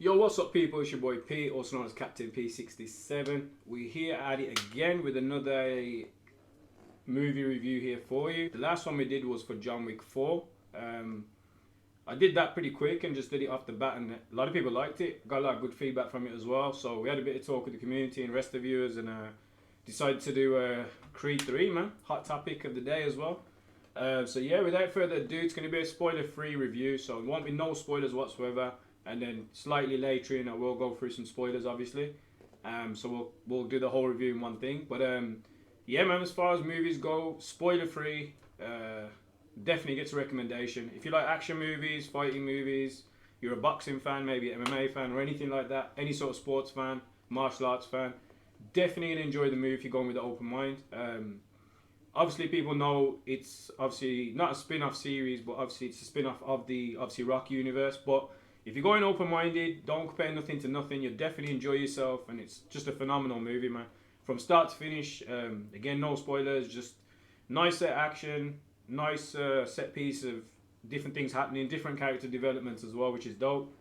Yo, what's up, people? It's your boy P, also known as Captain P67. We're here at it again with another movie review here for you. The last one we did was for John Wick 4. I did that pretty quick and just did it off the bat, and a lot of people liked it. Got a lot of good feedback from it as well. So we had a bit of talk with the community and rest of the viewers, and decided to do Creed 3, man. Hot topic of the day as well. So yeah, without further ado, it's going to be a spoiler-free review, so it won't be no spoilers whatsoever. And then slightly later in, I will go through some spoilers, obviously. So we'll do the whole review in one thing. But yeah, man, as far as movies go, spoiler-free, definitely gets a recommendation. If you like action movies, fighting movies, you're a boxing fan, maybe an MMA fan, or anything like that, any sort of sports fan, martial arts fan, definitely gonna enjoy the movie if you're going with an open mind. Obviously, people know it's obviously not a spin-off series, but obviously it's a spin-off of the Rocky universe. But if you're going open-minded, don't compare nothing to nothing, you'll definitely enjoy yourself, and it's just a phenomenal movie, man. From start to finish, again, no spoilers, just nice set action, nice set piece of different things happening, different character developments as well, which is dope.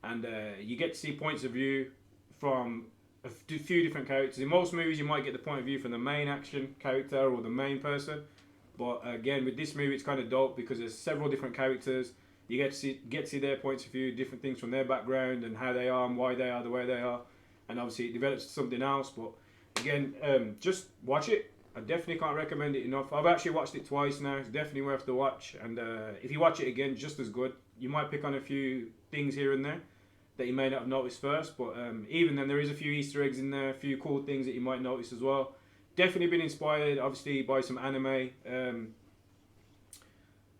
And you get to see points of view from a few different characters. In most movies, you might get the point of view from the main action character or the main person. But again, with this movie, it's kind of dope because there's several different characters. You get to see their points of view, different things from their background and how they are and why they are the way they are. And obviously, it develops to something else. But again, just watch it. I definitely can't recommend it enough. I've actually watched it twice now. It's definitely worth the watch. And if you watch it again, just as good. You might pick on a few things here and there that you may not have noticed first, but even then there is a few Easter eggs in there, a few cool things that you might notice as well. Definitely been inspired, obviously, by some anime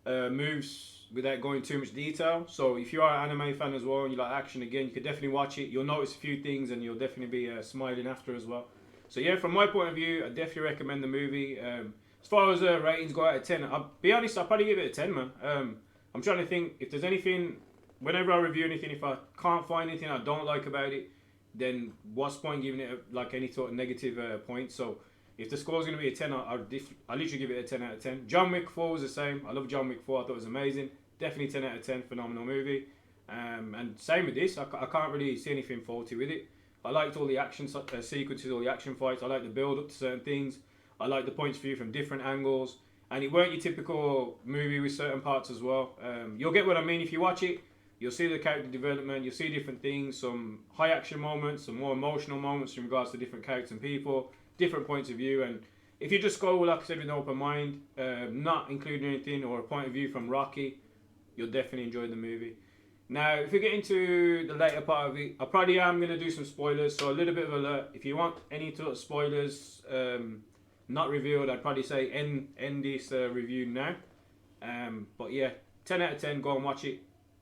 moves without going too much detail. So if you are an anime fan as well and you like action, again, you could definitely watch it. You'll notice a few things and you'll definitely be smiling after as well. So yeah, from my point of view, I definitely recommend the movie. As far as ratings go out of 10, I'll be honest, I'll probably give it a 10, man. I'm trying to think if there's anything. Whenever I review anything, if I can't find anything I don't like about it, then what's the point giving it like any sort of negative point? So if the score's going to be a 10, I'll literally give it a 10 out of 10. John Wick 4 was the same. I love John Wick 4. I thought it was amazing. Definitely 10 out of 10. Phenomenal movie. And same with this. I can't really see anything faulty with it. I liked all the action sequences, all the action fights. I like the build up to certain things. I like the points of view from different angles. And it weren't your typical movie with certain parts as well. You'll get what I mean if you watch it. You'll see the character development, you'll see different things, some high action moments, some more emotional moments in regards to different characters and people, different points of view. And if you just go, like I said, with an open mind, not including anything or a point of view from Rocky, you'll definitely enjoy the movie. Now, if we get into the later part of it, I probably am going to do some spoilers, so a little bit of alert. If you want any sort of spoilers not revealed, I'd probably say end this review now. But yeah, 10 out of 10, go and watch it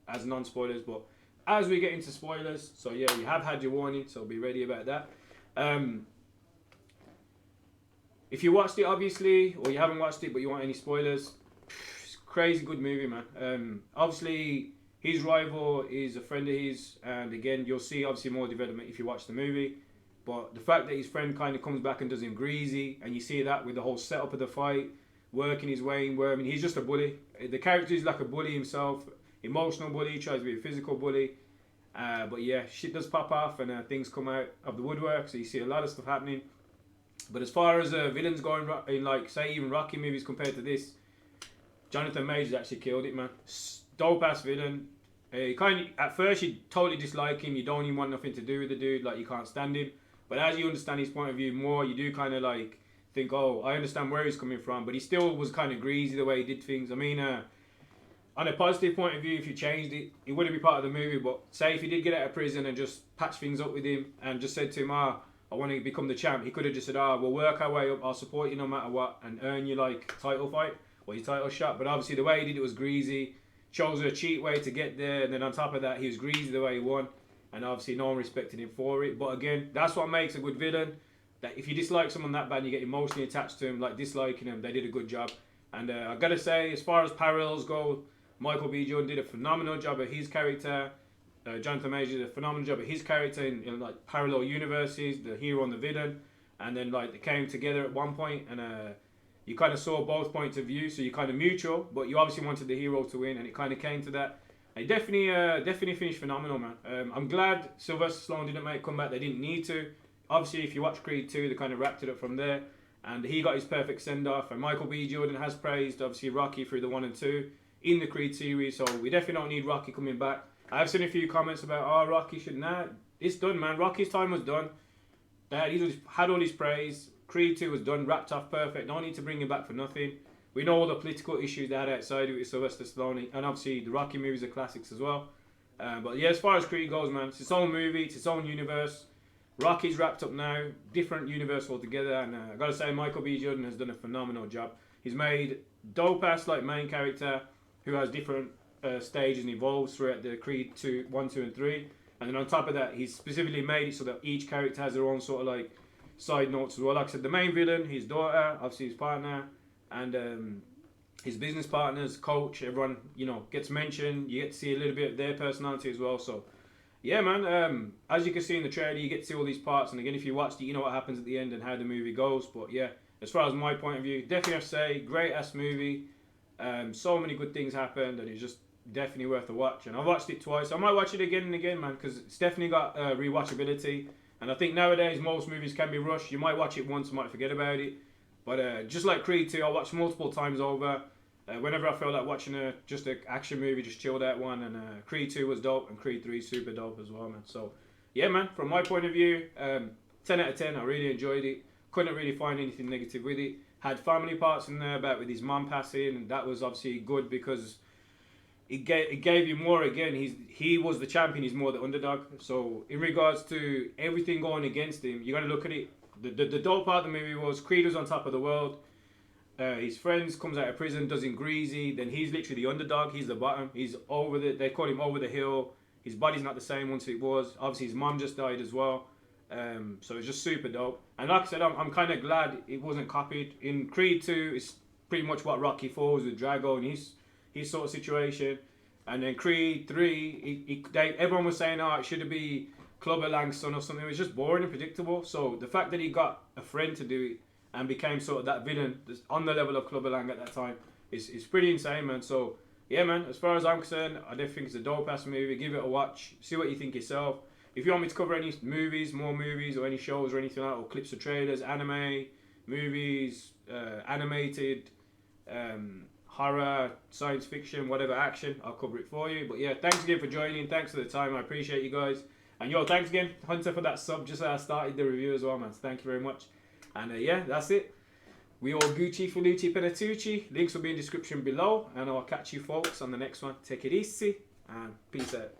as non-spoilers. But as we get into spoilers, so yeah, you have had your warning, so be ready about that. If you watched it, obviously, or you haven't watched it but you want any spoilers, it's a crazy good movie, man. Obviously, his rival is a friend of his, and again, you'll see obviously more development if you watch the movie. But the fact that his friend kind of comes back and does him greasy, and you see that with the whole setup of the fight, working his way in, I mean, he's just a bully. The character is like a bully himself. Emotional bully, tries to be a physical bully. But yeah, shit does pop off and things come out of the woodwork, so you see a lot of stuff happening. But as far as villains going in, like, say, even Rocky movies compared to this, Jonathan Majors actually killed it, man. Dope-ass villain. At first, you totally dislike him, you don't even want nothing to do with the dude, like, you can't stand him. But as you understand his point of view more, you do kind of, like, think, oh, I understand where he's coming from. But he still was kind of greasy the way he did things. I mean, on a positive point of view, if you changed it, it wouldn't be part of the movie. But say if you did get out of prison and just patch things up with him and just said to him, I want to become the champ, he could have just said, we'll work our way up, I'll support you no matter what, and earn you like title fight or your title shot. But obviously the way he did it was greasy, chose a cheat way to get there, and then on top of that, he was greasy the way he won, and obviously no one respected him for it. But again, that's what makes a good villain, that if you dislike someone that bad and you get emotionally attached to him, like disliking him, they did a good job. And I gotta say, as far as parallels go, Michael B. Jordan did a phenomenal job of his character. Jonathan Majors did a phenomenal job of his character in like parallel universes, the hero and the villain, and then like they came together at one point, and you kind of saw both points of view, so you kind of mutual, but you obviously wanted the hero to win, and it kind of came to that. He definitely finished phenomenal, man. I'm glad Sylvester Stallone didn't make a comeback. They didn't need to. Obviously, if you watch Creed 2, they kind of wrapped it up from there. And he got his perfect send-off. And Michael B. Jordan has praised, obviously, Rocky through the 1 and 2 in the Creed series. So we definitely don't need Rocky coming back. I've seen a few comments about, oh, Rocky should... Nah, it's done, man. Rocky's time was done. He had all his praise. Creed 2 was done, wrapped off perfect. No need to bring him back for nothing. We know all the political issues they had outside with Sylvester Stallone. And obviously, the Rocky movies are classics as well. But yeah, as far as Creed goes, man, it's its own movie. It's its own universe. Rocky's wrapped up now. Different universe altogether. And I got to say, Michael B. Jordan has done a phenomenal job. He's made dope-ass like main character who has different stages and evolves throughout the Creed 2, 1, 2, and 3. And then on top of that, he's specifically made it so that each character has their own sort of like side notes as well. Like I said, the main villain, his daughter, obviously his partner, and his business partners, coach, everyone, you know, gets mentioned. You get to see a little bit of their personality as well. So, yeah, man, as you can see in the trailer, you get to see all these parts. And again, if you watched it, you know what happens at the end and how the movie goes. But yeah, as far as my point of view, definitely have to say, great-ass movie. So many good things happened, and it's just definitely worth a watch. And I've watched it twice. I might watch it again and again, man, because it's definitely got rewatchability. And I think nowadays most movies can be rushed. You might watch it once, you might forget about it. But just like Creed 2, I watched multiple times over. Whenever I feel like watching just an action movie, just chilled out one. And Creed 2 was dope, and Creed 3 super dope as well, man. So, yeah, man, from my point of view, 10 out of 10. I really enjoyed it. Couldn't really find anything negative with it. Had family parts in there about with his mum passing, and that was obviously good because it gave you more. Again, he was the champion, he's more the underdog. So in regards to everything going against him, you got to look at it. The dope part of the movie was Creed was on top of the world. His friends comes out of prison, does him greasy. Then he's literally the underdog. He's the bottom. He's over they call him over the hill. His body's not the same once it was. Obviously his mum just died as well. So it's just super dope. And like I said, I'm kind of glad it wasn't copied. In Creed 2, it's pretty much what Rocky 4 was with Drago and his sort of situation. And then Creed 3, everyone was saying, oh, it should be Clubber Lang's son or something. It was just boring and predictable. So the fact that he got a friend to do it and became sort of that villain on the level of Clubber Lang at that time is pretty insane, man. So yeah, man, as far as I'm concerned, I definitely think it's a dope-ass movie. Give it a watch. See what you think yourself. If you want me to cover any movies, more movies, or any shows or anything like that, or clips of trailers, anime, movies, animated, horror, science fiction, whatever action, I'll cover it for you. But yeah, thanks again for joining. Thanks for the time. I appreciate you guys. And yo, thanks again, Hunter, for that sub just as I started the review as well, man. So thank you very much. And yeah, that's it. We all Gucci, Felucci, Penatucci. Links will be in the description below. And I'll catch you folks on the next one. Take it easy and peace out.